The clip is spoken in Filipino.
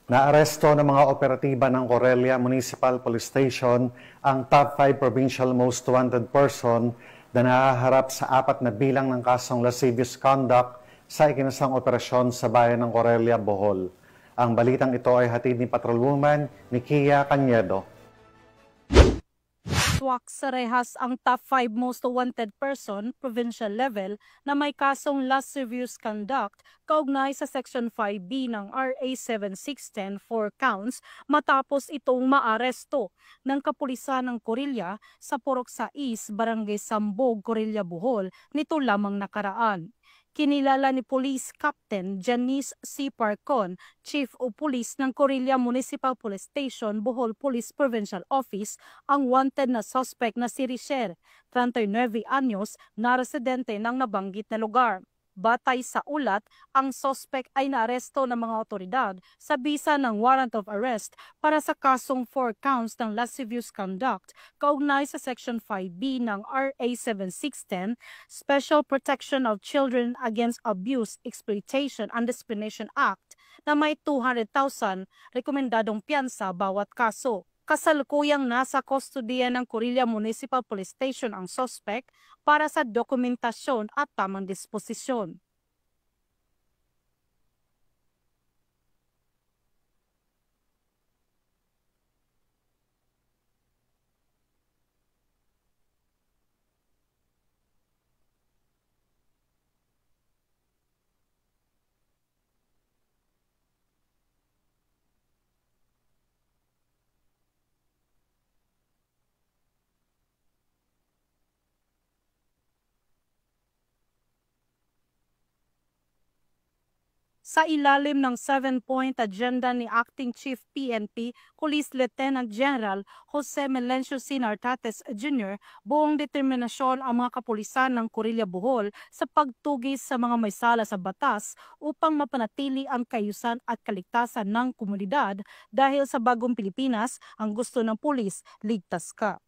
Naaresto ng mga operatiba ng Corelia Municipal Police Station ang top 5 provincial most wanted person na nahaharap sa 4 na bilang ng kasong lascivious conduct sa ikinasang operasyon sa bayan ng Corelia, Bohol. Ang balitang ito ay hatid ni Patrolwoman Nikia Cañedo. Swak sa rehas ang top 5 most wanted person, provincial level, na may kasong lascivious conduct kaugnay sa Section 5B ng RA 7610 for counts matapos itong maaresto ng kapulisan ng Corelia sa Purok 6, Barangay Sambog, Corelia, Bohol nito lamang nakaraan. Kinilala ni Police Captain Janice C. Parcon, Chief of Police ng Corelia Municipal Police Station, Bohol Police Provincial Office, ang wanted na suspect na si Richer, 39 anyos, na residente ng nabanggit na lugar. Batay sa ulat, ang suspect ay naaresto ng mga otoridad sa bisa ng warrant of arrest para sa kasong 4 counts ng lascivious conduct kaugnay sa Section 5B ng RA 7610, Special Protection of Children Against Abuse, Exploitation and Discrimination Act na may 200,000 rekomendadong piyansa bawat kaso. Kasalukuyang nasa kustodiya ng Corelia Municipal Police Station ang suspect para sa dokumentasyon at tamang disposisyon. Sa ilalim ng 7-point agenda ni Acting Chief PNP, Police Lieutenant General Jose Melencio C. Nartates Jr., buong determinasyon ang mga kapulisan ng Corelia, Bohol sa pagtugis sa mga may sala sa batas upang mapanatili ang kaayusan at kaligtasan ng komunidad dahil sa bagong Pilipinas, ang gusto ng pulis, ligtas ka.